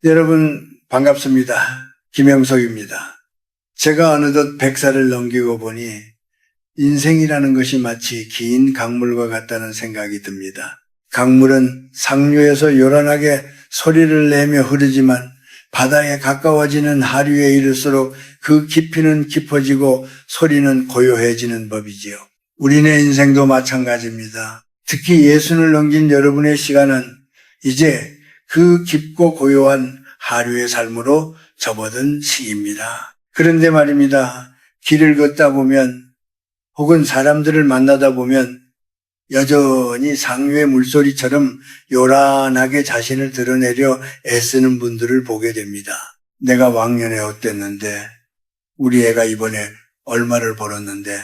여러분 반갑습니다. 김영석입니다. 제가 어느덧 100살을 넘기고 보니 인생이라는 것이 마치 긴 강물과 같다는 생각이 듭니다. 강물은 상류에서 요란하게 소리를 내며 흐르지만 바다에 가까워지는 하류에 이를수록 그 깊이는 깊어지고 소리는 고요해지는 법이지요. 우리네 인생도 마찬가지입니다. 특히 예순을 넘긴 여러분의 시간은 이제 그 깊고 고요한 하류의 삶으로 접어든 시기입니다. 그런데 말입니다. 길을 걷다 보면 혹은 사람들을 만나다 보면 여전히 상류의 물소리처럼 요란하게 자신을 드러내려 애쓰는 분들을 보게 됩니다. 내가 왕년에 어땠는데, 우리 애가 이번에 얼마를 벌었는데,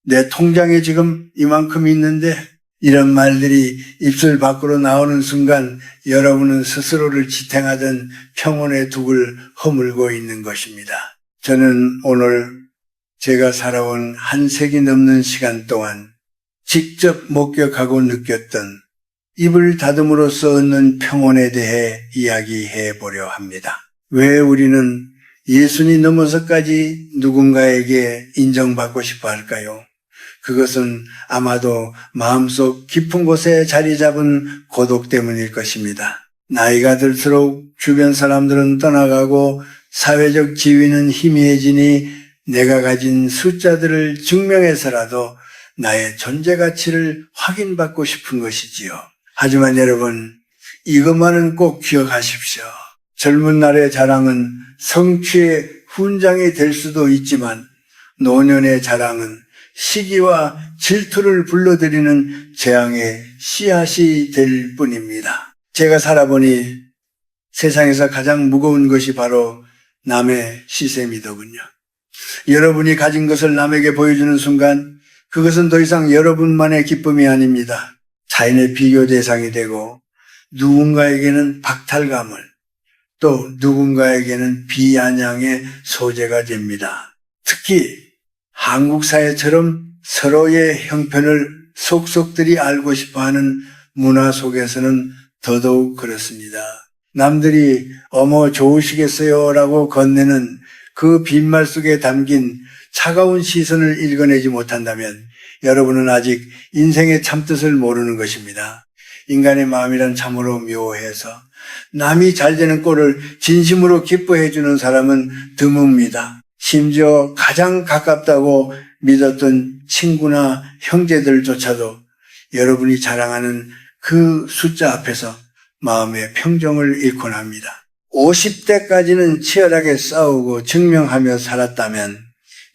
내 통장에 지금 이만큼 있는데, 이런 말들이 입술 밖으로 나오는 순간 여러분은 스스로를 지탱하던 평온의 둑을 허물고 있는 것입니다. 저는 오늘 제가 살아온 한 세기 넘는 시간 동안 직접 목격하고 느꼈던 입을 다듬으로써 얻는 평온에 대해 이야기해 보려 합니다. 왜 우리는 예순이 넘어서까지 누군가에게 인정받고 싶어 할까요? 그것은 아마도 마음속 깊은 곳에 자리 잡은 고독 때문일 것입니다. 나이가 들수록 주변 사람들은 떠나가고 사회적 지위는 희미해지니 내가 가진 숫자들을 증명해서라도 나의 존재 가치를 확인받고 싶은 것이지요. 하지만 여러분, 이것만은 꼭 기억하십시오. 젊은 날의 자랑은 성취의 훈장이 될 수도 있지만 노년의 자랑은 시기와 질투를 불러들이는 재앙의 씨앗이 될 뿐입니다. 제가 살아보니 세상에서 가장 무거운 것이 바로 남의 시샘이더군요. 여러분이 가진 것을 남에게 보여주는 순간 그것은 더 이상 여러분만의 기쁨이 아닙니다. 자인의 비교 대상이 되고 누군가에게는 박탈감을, 또 누군가에게는 비아냥의 소재가 됩니다. 특히 한국 사회처럼 서로의 형편을 속속들이 알고 싶어하는 문화 속에서는 더더욱 그렇습니다. 남들이 어머 좋으시겠어요 라고 건네는 그 빈말 속에 담긴 차가운 시선을 읽어내지 못한다면 여러분은 아직 인생의 참뜻을 모르는 것입니다. 인간의 마음이란 참으로 묘해서 남이 잘 되는 꼴을 진심으로 기뻐해 주는 사람은 드뭅니다. 심지어 가장 가깝다고 믿었던 친구나 형제들조차도 여러분이 자랑하는 그 숫자 앞에서 마음의 평정을 잃곤 합니다. 50대까지는 치열하게 싸우고 증명하며 살았다면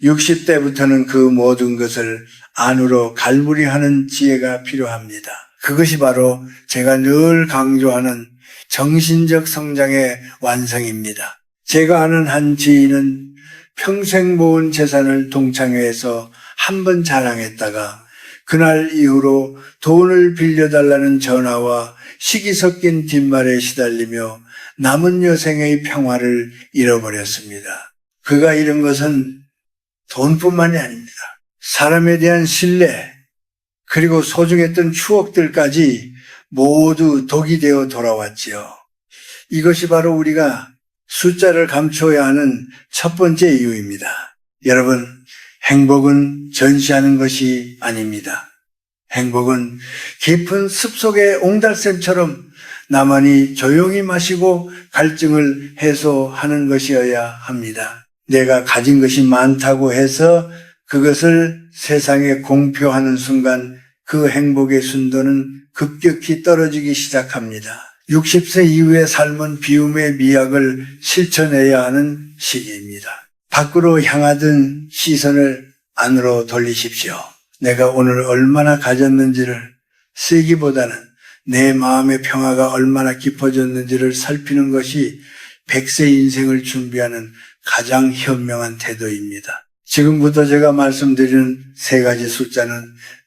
60대부터는 그 모든 것을 안으로 갈무리하는 지혜가 필요합니다. 그것이 바로 제가 늘 강조하는 정신적 성장의 완성입니다. 제가 아는 한 지인은 평생 모은 재산을 동창회에서 한 번 자랑했다가 그날 이후로 돈을 빌려달라는 전화와 시기 섞인 뒷말에 시달리며 남은 여생의 평화를 잃어버렸습니다. 그가 잃은 것은 돈뿐만이 아닙니다. 사람에 대한 신뢰, 그리고 소중했던 추억들까지 모두 독이 되어 돌아왔지요. 이것이 바로 우리가 숫자를 감춰야 하는 첫 번째 이유입니다. 여러분, 행복은 전시하는 것이 아닙니다. 행복은 깊은 습속의 옹달샘처럼 나만이 조용히 마시고 갈증을 해소하는 것이어야 합니다. 내가 가진 것이 많다고 해서 그것을 세상에 공표하는 순간 그 행복의 순도는 급격히 떨어지기 시작합니다. 60세 이후의 삶은 비움의 미학을 실천해야 하는 시기입니다. 밖으로 향하던 시선을 안으로 돌리십시오. 내가 오늘 얼마나 가졌는지를 쓰기보다는 내 마음의 평화가 얼마나 깊어졌는지를 살피는 것이 100세 인생을 준비하는 가장 현명한 태도입니다. 지금부터 제가 말씀드리는 세 가지 숫자는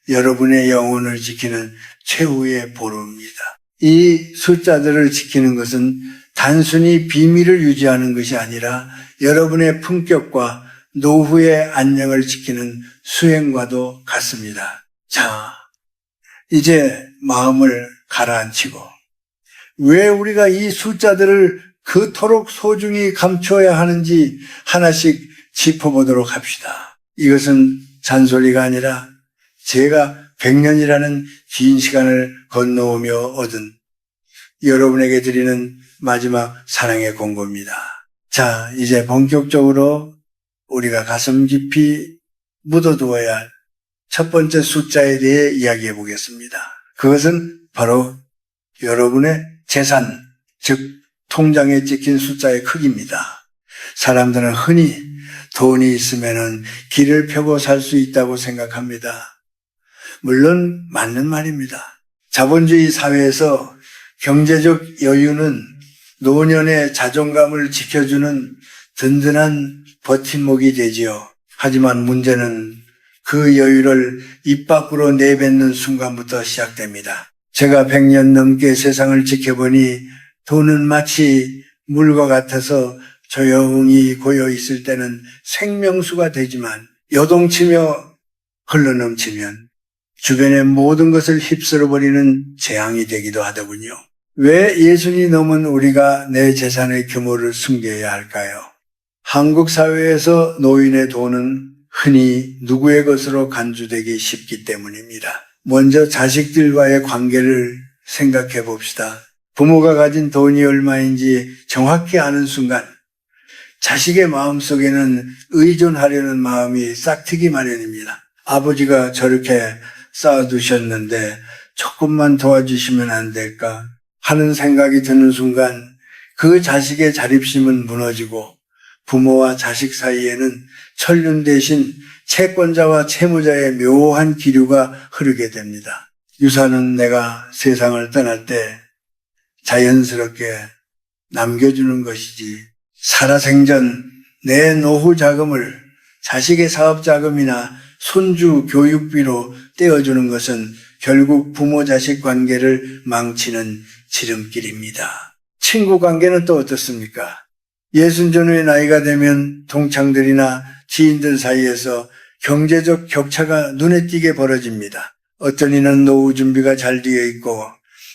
여러분의 영혼을 지키는 최후의 보루입니다. 이 숫자들을 지키는 것은 단순히 비밀을 유지하는 것이 아니라 여러분의 품격과 노후의 안녕을 지키는 수행과도 같습니다. 자, 이제 마음을 가라앉히고 왜 우리가 이 숫자들을 그토록 소중히 감추어야 하는지 하나씩 짚어보도록 합시다. 이것은 잔소리가 아니라 제가 100년이라는 긴 시간을 건너오며 얻은 여러분에게 드리는 마지막 사랑의 공고입니다. 자, 이제 본격적으로 우리가 가슴 깊이 묻어두어야 할 첫 번째 숫자에 대해 이야기해 보겠습니다. 그것은 바로 여러분의 재산, 즉 통장에 찍힌 숫자의 크기입니다. 사람들은 흔히 돈이 있으면 길을 펴고 살 수 있다고 생각합니다. 물론 맞는 말입니다. 자본주의 사회에서 경제적 여유는 노년의 자존감을 지켜주는 든든한 버팀목이 되지요. 하지만 문제는 그 여유를 입 밖으로 내뱉는 순간부터 시작됩니다. 제가 100년 넘게 세상을 지켜보니 돈은 마치 물과 같아서 조용히 고여 있을 때는 생명수가 되지만 요동치며 흘러넘치면 주변의 모든 것을 휩쓸어버리는 재앙이 되기도 하더군요. 왜 예순이 넘은 우리가 내 재산의 규모를 숨겨야 할까요? 한국 사회에서 노인의 돈은 흔히 누구의 것으로 간주되기 쉽기 때문입니다. 먼저 자식들과의 관계를 생각해 봅시다. 부모가 가진 돈이 얼마인지 정확히 아는 순간 자식의 마음속에는 의존하려는 마음이 싹트기 마련입니다. 아버지가 저렇게 쌓아두셨는데 조금만 도와주시면 안 될까 하는 생각이 드는 순간 그 자식의 자립심은 무너지고 부모와 자식 사이에는 천륜 대신 채권자와 채무자의 묘한 기류가 흐르게 됩니다. 유산은 내가 세상을 떠날 때 자연스럽게 남겨주는 것이지 살아생전 내 노후 자금을 자식의 사업 자금이나 손주 교육비로 떼어주는 것은 결국 부모 자식 관계를 망치는 지름길입니다. 친구 관계는 또 어떻습니까? 60 전후의 나이가 되면 동창들이나 지인들 사이에서 경제적 격차가 눈에 띄게 벌어집니다. 어떤 이는 노후 준비가 잘 되어 있고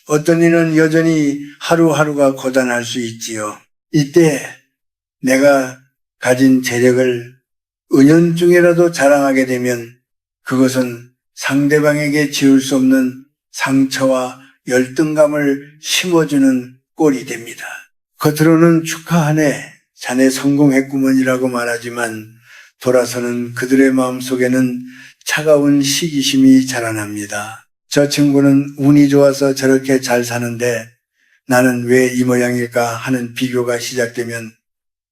어떤 이는 여전히 하루하루가 고단할 수 있지요. 이때 내가 가진 재력을 은연중에라도 자랑하게 되면 그것은 상대방에게 지울 수 없는 상처와 열등감을 심어주는 꼴이 됩니다. 겉으로는 축하하네, 자네 성공했구먼이라고 말하지만 돌아서는 그들의 마음속에는 차가운 시기심이 자라납니다. 저 친구는 운이 좋아서 저렇게 잘 사는데 나는 왜 이 모양일까 하는 비교가 시작되면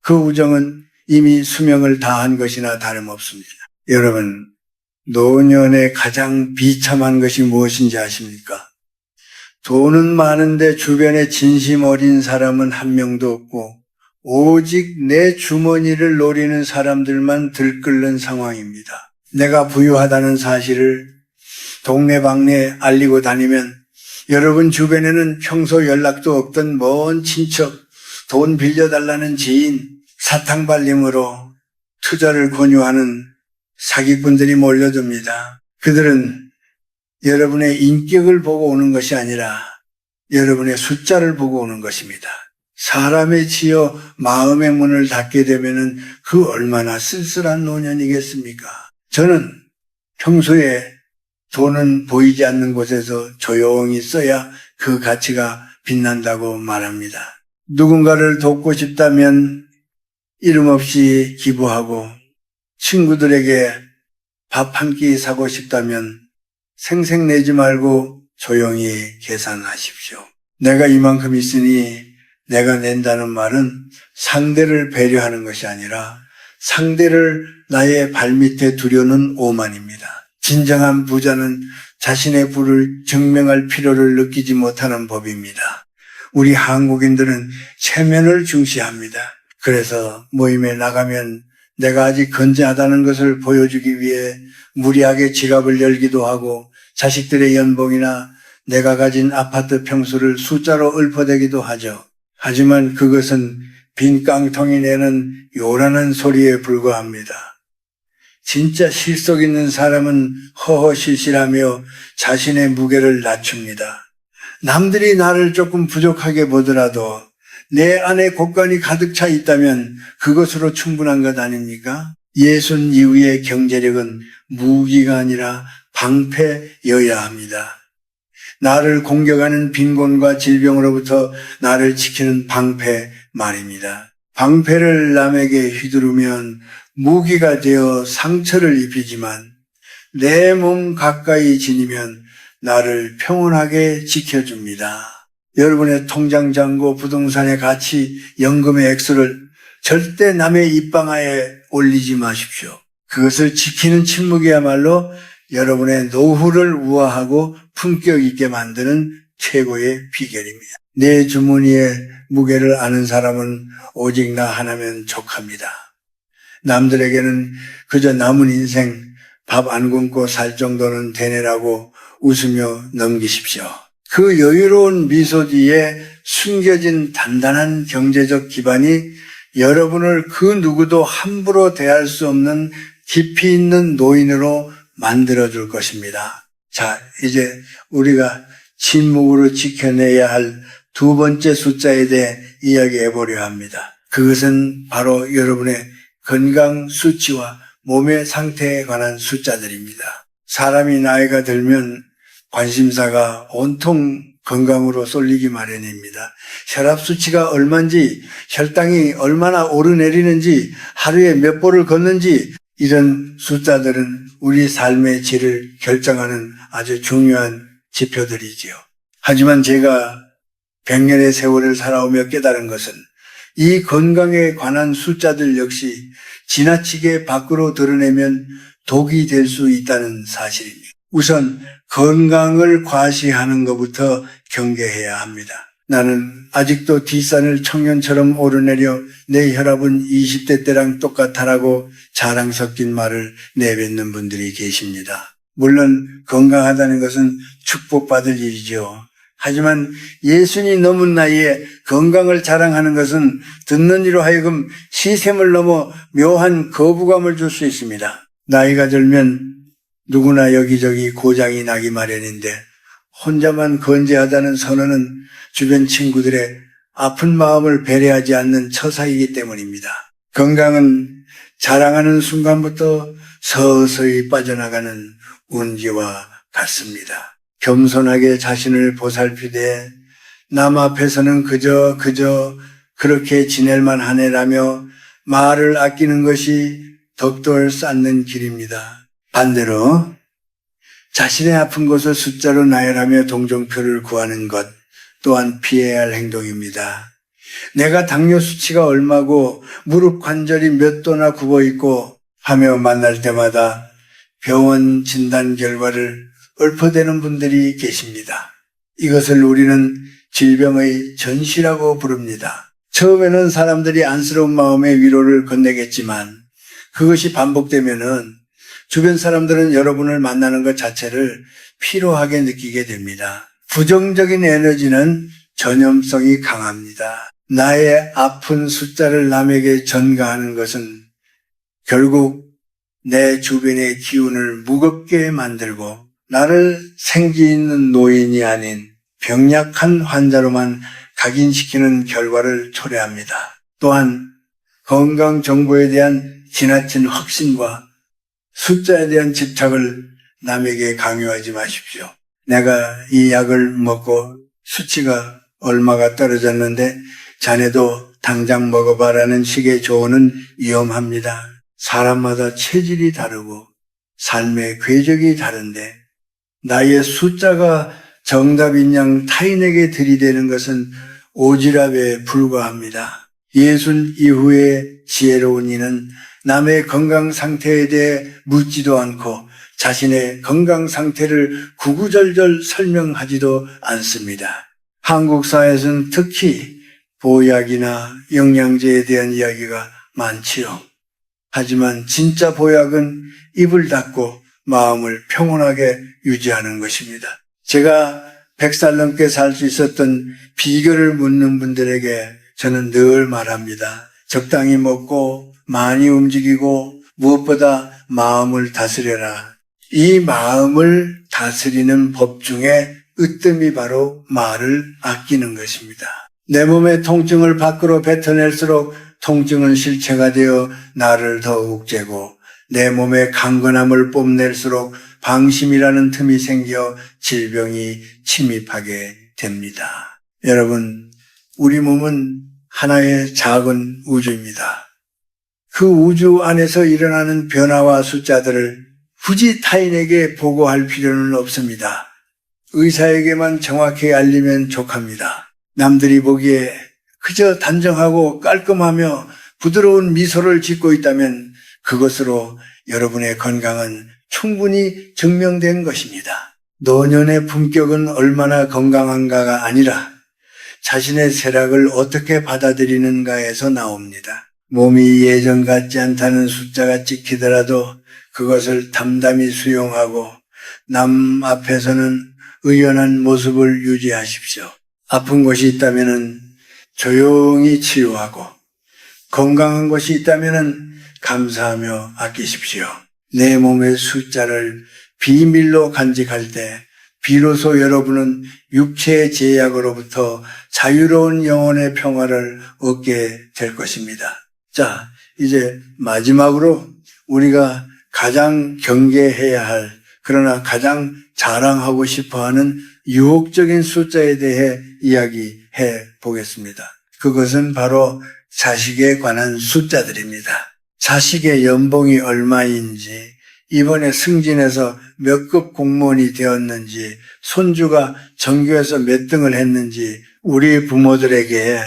그 우정은 이미 수명을 다한 것이나 다름없습니다. 여러분, 노년의 가장 비참한 것이 무엇인지 아십니까? 돈은 많은데 주변에 진심 어린 사람은 한 명도 없고 오직 내 주머니를 노리는 사람들만 들끓는 상황입니다. 내가 부유하다는 사실을 동네방네 알리고 다니면 여러분 주변에는 평소 연락도 없던 먼 친척, 돈 빌려달라는 지인, 사탕발림으로 투자를 권유하는 사기꾼들이 몰려듭니다. 그들은 여러분의 인격을 보고 오는 것이 아니라 여러분의 숫자를 보고 오는 것입니다. 사람의 지어 마음의 문을 닫게 되면 그 얼마나 쓸쓸한 노년이겠습니까? 저는 평소에 돈은 보이지 않는 곳에서 조용히 써야 그 가치가 빛난다고 말합니다. 누군가를 돕고 싶다면 이름 없이 기부하고 친구들에게 밥 한 끼 사고 싶다면 생색내지 말고 조용히 계산하십시오. 내가 이만큼 있으니 내가 낸다는 말은 상대를 배려하는 것이 아니라 상대를 나의 발밑에 두려는 오만입니다. 진정한 부자는 자신의 부를 증명할 필요를 느끼지 못하는 법입니다. 우리 한국인들은 체면을 중시합니다. 그래서 모임에 나가면 내가 아직 건재하다는 것을 보여주기 위해 무리하게 지갑을 열기도 하고 자식들의 연봉이나 내가 가진 아파트 평수를 숫자로 읊어대기도 하죠. 하지만 그것은 빈 깡통이 내는 요란한 소리에 불과합니다. 진짜 실속 있는 사람은 허허실실하며 자신의 무게를 낮춥니다. 남들이 나를 조금 부족하게 보더라도 내 안에 곳간이 가득 차 있다면 그것으로 충분한 것 아닙니까? 예순 이후의 경제력은 무기가 아니라 방패여야 합니다. 나를 공격하는 빈곤과 질병으로부터 나를 지키는 방패 말입니다. 방패를 남에게 휘두르면 무기가 되어 상처를 입히지만 내 몸 가까이 지니면 나를 평온하게 지켜줍니다. 여러분의 통장 잔고, 부동산의 가치, 연금의 액수를 절대 남의 입방아에 올리지 마십시오. 그것을 지키는 침묵이야말로 여러분의 노후를 우아하고 품격 있게 만드는 최고의 비결입니다. 내 주머니의 무게를 아는 사람은 오직 나 하나면 족합니다. 남들에게는 그저 남은 인생 밥 안 굶고 살 정도는 되뇌라고 웃으며 넘기십시오. 그 여유로운 미소 뒤에 숨겨진 단단한 경제적 기반이 여러분을 그 누구도 함부로 대할 수 없는 깊이 있는 노인으로 만들어줄 것입니다. 자, 이제 우리가 침묵으로 지켜내야 할 두 번째 숫자에 대해 이야기해 보려 합니다. 그것은 바로 여러분의 건강 수치와 몸의 상태에 관한 숫자들입니다. 사람이 나이가 들면 관심사가 온통 건강으로 쏠리기 마련입니다. 혈압 수치가 얼마인지, 혈당이 얼마나 오르내리는지, 하루에 몇 보를 걷는지, 이런 숫자들은 우리 삶의 질을 결정하는 아주 중요한 지표들이지요. 하지만 제가 100년의 세월을 살아오며 깨달은 것은 이 건강에 관한 숫자들 역시 지나치게 밖으로 드러내면 독이 될 수 있다는 사실입니다. 우선 건강을 과시하는 것부터 경계해야 합니다. 나는 아직도 뒷산을 청년처럼 오르내려 내 혈압은 20대 때랑 똑같아라고 자랑 섞인 말을 내뱉는 분들이 계십니다. 물론 건강하다는 것은 축복받을 일이죠. 하지만 예순이 넘은 나이에 건강을 자랑하는 것은 듣는 이로 하여금 시샘을 넘어 묘한 거부감을 줄 수 있습니다. 나이가 들면 누구나 여기저기 고장이 나기 마련인데 혼자만 건재하다는 선언은 주변 친구들의 아픈 마음을 배려하지 않는 처사이기 때문입니다. 건강은 자랑하는 순간부터 서서히 빠져나가는 운기와 같습니다. 겸손하게 자신을 보살피되 남 앞에서는 그저 그렇게 지낼만 하네라며 말을 아끼는 것이 덕도를 쌓는 길입니다. 반대로 자신의 아픈 것을 숫자로 나열하며 동정표를 구하는 것 또한 피해야 할 행동입니다. 내가 당뇨 수치가 얼마고 무릎 관절이 몇 도나 굽어 있고 하며 만날 때마다 병원 진단 결과를 읊어대는 분들이 계십니다. 이것을 우리는 질병의 전시라고 부릅니다. 처음에는 사람들이 안쓰러운 마음에 위로를 건네겠지만 그것이 반복되면은 주변 사람들은 여러분을 만나는 것 자체를 피로하게 느끼게 됩니다. 부정적인 에너지는 전염성이 강합니다. 나의 아픈 숫자를 남에게 전가하는 것은 결국 내 주변의 기운을 무겁게 만들고 나를 생기 있는 노인이 아닌 병약한 환자로만 각인시키는 결과를 초래합니다. 또한 건강 정보에 대한 지나친 확신과 숫자에 대한 집착을 남에게 강요하지 마십시오. 내가 이 약을 먹고 수치가 얼마가 떨어졌는데 자네도 당장 먹어봐라는 식의 조언은 위험합니다. 사람마다 체질이 다르고 삶의 궤적이 다른데 나의 숫자가 정답인 양 타인에게 들이대는 것은 오지랖에 불과합니다. 예순 이후에 지혜로운 이는 남의 건강 상태에 대해 묻지도 않고 자신의 건강 상태를 구구절절 설명하지도 않습니다. 한국 사회에서는 특히 보약이나 영양제에 대한 이야기가 많지요. 하지만 진짜 보약은 입을 닫고 마음을 평온하게 유지하는 것입니다. 제가 100살 넘게 살 수 있었던 비결을 묻는 분들에게 저는 늘 말합니다. 적당히 먹고 많이 움직이고 무엇보다 마음을 다스려라. 이 마음을 다스리는 법 중에 으뜸이 바로 말을 아끼는 것입니다. 내 몸의 통증을 밖으로 뱉어낼수록 통증은 실체가 되어 나를 더욱 째고 내 몸의 강건함을 뽐낼수록 방심이라는 틈이 생겨 질병이 침입하게 됩니다. 여러분, 우리 몸은 하나의 작은 우주입니다. 그 우주 안에서 일어나는 변화와 숫자들을 굳이 타인에게 보고할 필요는 없습니다. 의사에게만 정확히 알리면 족합니다. 남들이 보기에 그저 단정하고 깔끔하며 부드러운 미소를 짓고 있다면 그것으로 여러분의 건강은 충분히 증명된 것입니다. 노년의 품격은 얼마나 건강한가가 아니라 자신의 쇠락을 어떻게 받아들이는가에서 나옵니다. 몸이 예전 같지 않다는 숫자가 찍히더라도 그것을 담담히 수용하고 남 앞에서는 의연한 모습을 유지하십시오. 아픈 곳이 있다면 조용히 치유하고 건강한 것이 있다면 감사하며 아끼십시오. 내 몸의 숫자를 비밀로 간직할 때 비로소 여러분은 육체의 제약으로부터 자유로운 영혼의 평화를 얻게 될 것입니다. 자, 이제 마지막으로 우리가 가장 경계해야 할, 그러나 가장 자랑하고 싶어하는 유혹적인 숫자에 대해 이야기해 보겠습니다. 그것은 바로 자식에 관한 숫자들입니다. 자식의 연봉이 얼마인지, 이번에 승진해서 몇 급 공무원이 되었는지, 손주가 전교에서 몇 등을 했는지, 우리 부모들에게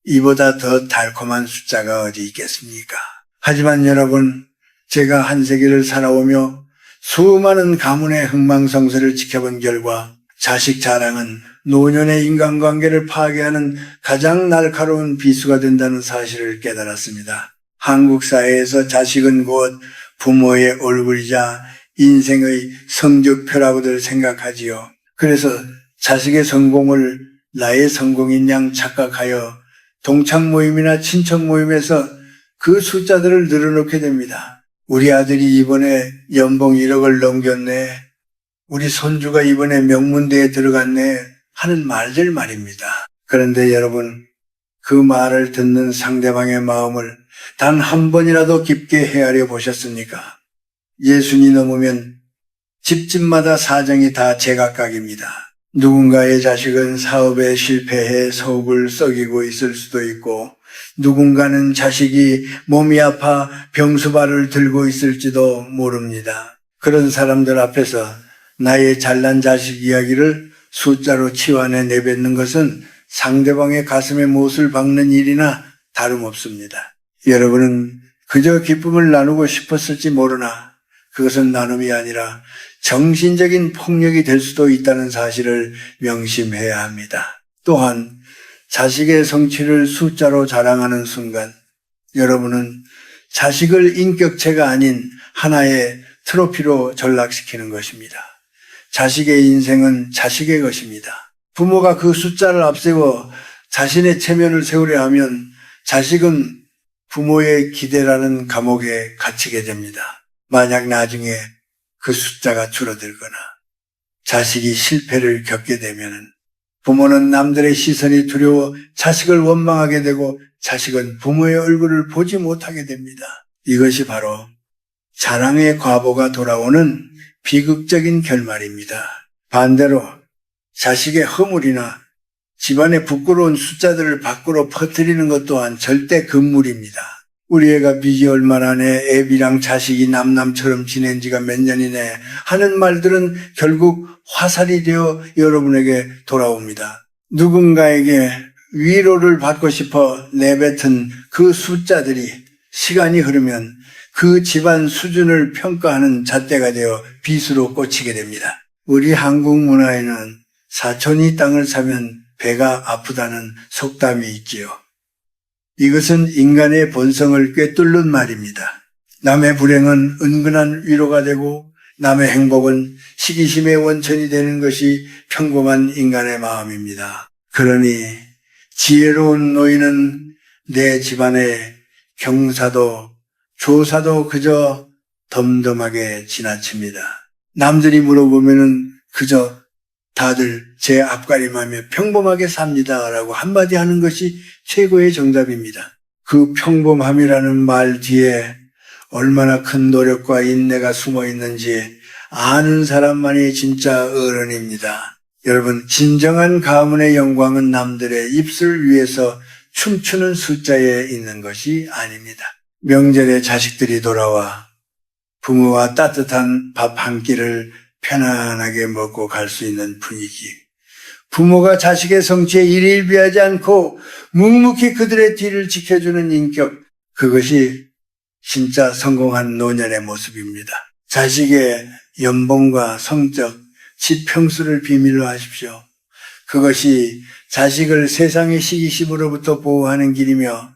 이보다 더 달콤한 숫자가 어디 있겠습니까? 하지만 여러분, 제가 한 세기를 살아오며 수많은 가문의 흥망성쇠를 지켜본 결과 자식 자랑은 노년의 인간관계를 파괴하는 가장 날카로운 비수가 된다는 사실을 깨달았습니다. 한국 사회에서 자식은 곧 부모의 얼굴이자 인생의 성적표라고들 생각하지요. 그래서 자식의 성공을 나의 성공인 양 착각하여 동창 모임이나 친척 모임에서 그 숫자들을 늘어놓게 됩니다. 우리 아들이 이번에 연봉 1억을 넘겼네. 우리 손주가 이번에 명문대에 들어갔네. 하는 말들 말입니다. 그런데 여러분, 그 말을 듣는 상대방의 마음을 단 한 번이라도 깊게 헤아려 보셨습니까? 예순이 넘으면 집집마다 사정이 다 제각각입니다. 누군가의 자식은 사업에 실패해 속을 썩이고 있을 수도 있고, 누군가는 자식이 몸이 아파 병수발을 들고 있을지도 모릅니다. 그런 사람들 앞에서 나의 잘난 자식 이야기를 숫자로 치환해 내뱉는 것은 상대방의 가슴에 못을 박는 일이나 다름없습니다. 여러분은 그저 기쁨을 나누고 싶었을지 모르나 그것은 나눔이 아니라 정신적인 폭력이 될 수도 있다는 사실을 명심해야 합니다. 또한 자식의 성취를 숫자로 자랑하는 순간 여러분은 자식을 인격체가 아닌 하나의 트로피로 전락시키는 것입니다. 자식의 인생은 자식의 것입니다. 부모가 그 숫자를 앞세워 자신의 체면을 세우려 하면 자식은 부모의 기대라는 감옥에 갇히게 됩니다. 만약 나중에 그 숫자가 줄어들거나 자식이 실패를 겪게 되면 부모는 남들의 시선이 두려워 자식을 원망하게 되고 자식은 부모의 얼굴을 보지 못하게 됩니다. 이것이 바로 자랑의 과보가 돌아오는 비극적인 결말입니다. 반대로 자식의 허물이나 집안의 부끄러운 숫자들을 밖으로 퍼뜨리는 것 또한 절대 금물입니다. 우리 애가 비개월 안에 애비랑 자식이 남남처럼 지낸 지가 몇 년이네 하는 말들은 결국 화살이 되어 여러분에게 돌아옵니다. 누군가에게 위로를 받고 싶어 내뱉은 그 숫자들이 시간이 흐르면 그 집안 수준을 평가하는 잣대가 되어 빗으로 꽂히게 됩니다. 우리 한국 문화에는 사촌이 땅을 사면 배가 아프다는 속담이 있지요. 이것은 인간의 본성을 꿰뚫는 말입니다. 남의 불행은 은근한 위로가 되고 남의 행복은 시기심의 원천이 되는 것이 평범한 인간의 마음입니다. 그러니 지혜로운 노인은 내 집안의 경사도 조사도 그저 덤덤하게 지나칩니다. 남들이 물어보면은 그저 다들 제 앞가림하며 평범하게 삽니다라고 한마디 하는 것이 최고의 정답입니다. 그 평범함이라는 말 뒤에 얼마나 큰 노력과 인내가 숨어 있는지 아는 사람만이 진짜 어른입니다. 여러분, 진정한 가문의 영광은 남들의 입술 위에서 춤추는 숫자에 있는 것이 아닙니다. 명절에 자식들이 돌아와 부모와 따뜻한 밥 한 끼를 편안하게 먹고 갈 수 있는 분위기. 부모가 자식의 성취에 일일비하지 않고 묵묵히 그들의 뒤를 지켜주는 인격. 그것이 진짜 성공한 노년의 모습입니다. 자식의 연봉과 성적, 지평수를 비밀로 하십시오. 그것이 자식을 세상의 시기심으로부터 보호하는 길이며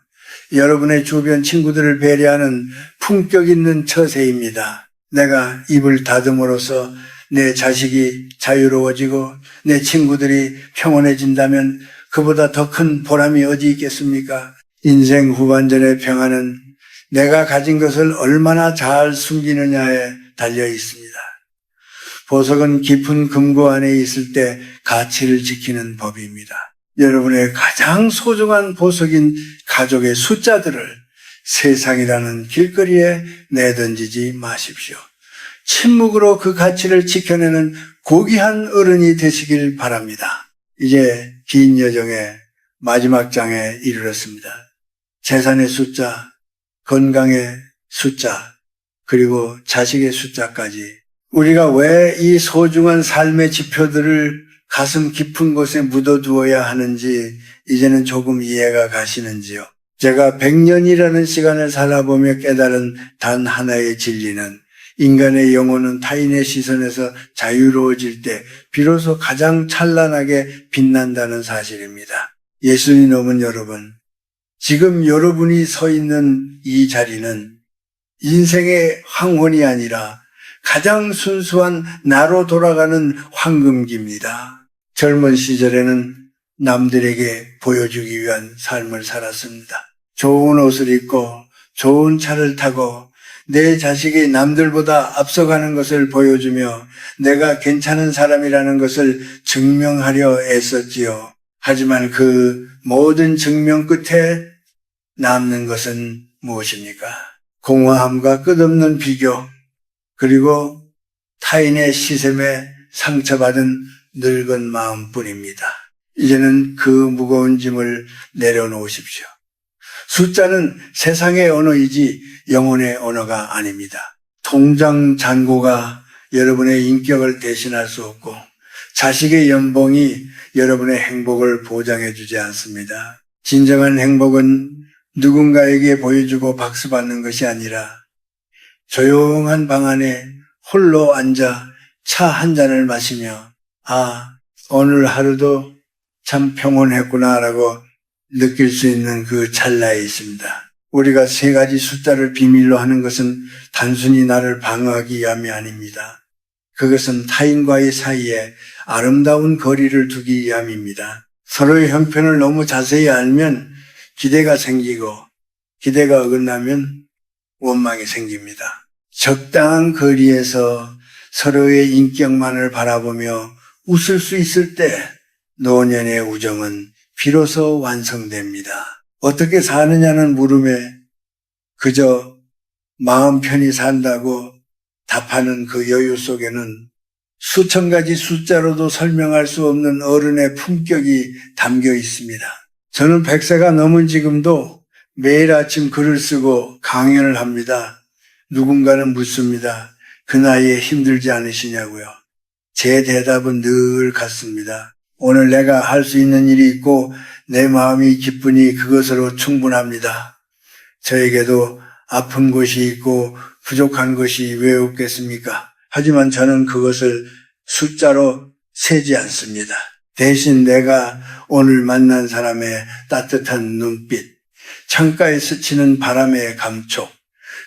여러분의 주변 친구들을 배려하는 품격 있는 처세입니다. 내가 입을 다듬으로써 내 자식이 자유로워지고 내 친구들이 평온해진다면 그보다 더 큰 보람이 어디 있겠습니까? 인생 후반전의 평안은 내가 가진 것을 얼마나 잘 숨기느냐에 달려 있습니다. 보석은 깊은 금고 안에 있을 때 가치를 지키는 법입니다. 여러분의 가장 소중한 보석인 가족의 숫자들을 세상이라는 길거리에 내던지지 마십시오. 침묵으로 그 가치를 지켜내는 고귀한 어른이 되시길 바랍니다. 이제 긴 여정의 마지막 장에 이르렀습니다. 재산의 숫자, 건강의 숫자, 그리고 자식의 숫자까지 우리가 왜 이 소중한 삶의 지표들을 가슴 깊은 곳에 묻어두어야 하는지 이제는 조금 이해가 가시는지요? 제가 100년이라는 시간을 살아보며 깨달은 단 하나의 진리는 인간의 영혼은 타인의 시선에서 자유로워질 때 비로소 가장 찬란하게 빛난다는 사실입니다. 예수님 넘은 여러분, 지금 여러분이 서 있는 이 자리는 인생의 황혼이 아니라 가장 순수한 나로 돌아가는 황금기입니다. 젊은 시절에는 남들에게 보여주기 위한 삶을 살았습니다. 좋은 옷을 입고 좋은 차를 타고 내 자식이 남들보다 앞서가는 것을 보여주며 내가 괜찮은 사람이라는 것을 증명하려 애썼지요. 하지만 그 모든 증명 끝에 남는 것은 무엇입니까? 공허함과 끝없는 비교, 그리고 타인의 시샘에 상처받은 늙은 마음뿐입니다. 이제는 그 무거운 짐을 내려놓으십시오. 숫자는 세상의 언어이지 영혼의 언어가 아닙니다. 통장 잔고가 여러분의 인격을 대신할 수 없고 자식의 연봉이 여러분의 행복을 보장해 주지 않습니다. 진정한 행복은 누군가에게 보여주고 박수받는 것이 아니라 조용한 방 안에 홀로 앉아 차 한 잔을 마시며 오늘 하루도 참 평온했구나라고 느낄 수 있는 그 찰나에 있습니다. 우리가 세 가지 숫자를 비밀로 하는 것은 단순히 나를 방어하기 위함이 아닙니다. 그것은 타인과의 사이에 아름다운 거리를 두기 위함입니다. 서로의 형편을 너무 자세히 알면 기대가 생기고 기대가 어긋나면 원망이 생깁니다. 적당한 거리에서 서로의 인격만을 바라보며 웃을 수 있을 때 노년의 우정은 비로소 완성됩니다. 어떻게 사느냐는 물음에 그저 마음 편히 산다고 답하는 그 여유 속에는 수천 가지 숫자로도 설명할 수 없는 어른의 품격이 담겨 있습니다. 저는 100세가 넘은 지금도 매일 아침 글을 쓰고 강연을 합니다. 누군가는 묻습니다. 그 나이에 힘들지 않으시냐고요. 제 대답은 늘 같습니다. 오늘 내가 할 수 있는 일이 있고 내 마음이 기쁘니 그것으로 충분합니다. 저에게도 아픈 것이 있고 부족한 것이 왜 없겠습니까? 하지만 저는 그것을 숫자로 세지 않습니다. 대신 내가 오늘 만난 사람의 따뜻한 눈빛, 창가에 스치는 바람의 감촉,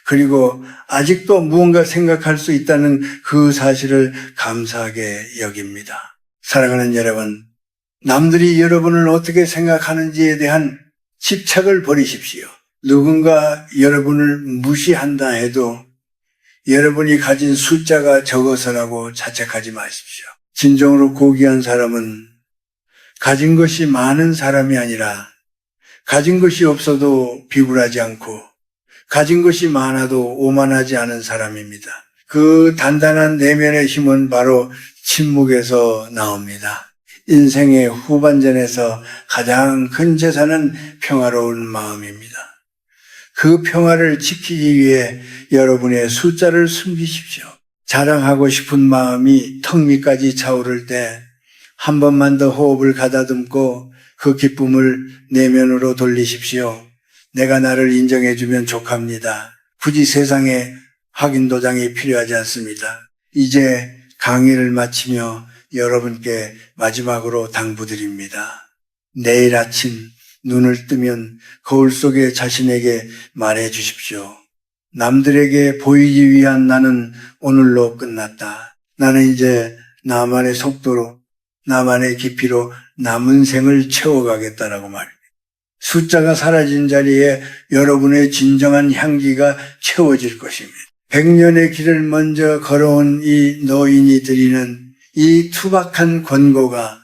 그리고 아직도 무언가 생각할 수 있다는 그 사실을 감사하게 여깁니다. 사랑하는 여러분, 남들이 여러분을 어떻게 생각하는지에 대한 집착을 버리십시오. 누군가 여러분을 무시한다 해도 여러분이 가진 숫자가 적어서라고 자책하지 마십시오. 진정으로 고귀한 사람은 가진 것이 많은 사람이 아니라 가진 것이 없어도 비굴하지 않고 가진 것이 많아도 오만하지 않은 사람입니다. 그 단단한 내면의 힘은 바로 침묵에서 나옵니다. 인생의 후반전에서 가장 큰 재산은 평화로운 마음입니다. 그 평화를 지키기 위해 여러분의 숫자를 숨기십시오. 자랑하고 싶은 마음이 턱 밑까지 차오를 때 한 번만 더 호흡을 가다듬고 그 기쁨을 내면으로 돌리십시오. 내가 나를 인정해주면 족합니다. 굳이 세상에 확인 도장이 필요하지 않습니다. 이제 강의를 마치며 여러분께 마지막으로 당부드립니다. 내일 아침 눈을 뜨면 거울 속에 자신에게 말해 주십시오. 남들에게 보이기 위한 나는 오늘로 끝났다. 나는 이제 나만의 속도로, 나만의 깊이로 남은 생을 채워가겠다라고 말입니다. 숫자가 사라진 자리에 여러분의 진정한 향기가 채워질 것입니다. 100년의 길을 먼저 걸어온 이 노인이 드리는 이 투박한 권고가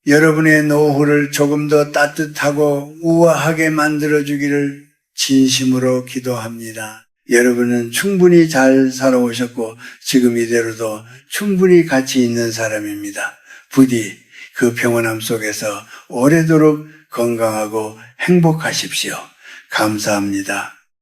여러분의 노후를 조금 더 따뜻하고 우아하게 만들어주기를 진심으로 기도합니다. 여러분은 충분히 잘 살아오셨고 지금 이대로도 충분히 가치 있는 사람입니다. 부디 그 평온함 속에서 오래도록 건강하고 행복하십시오. 감사합니다.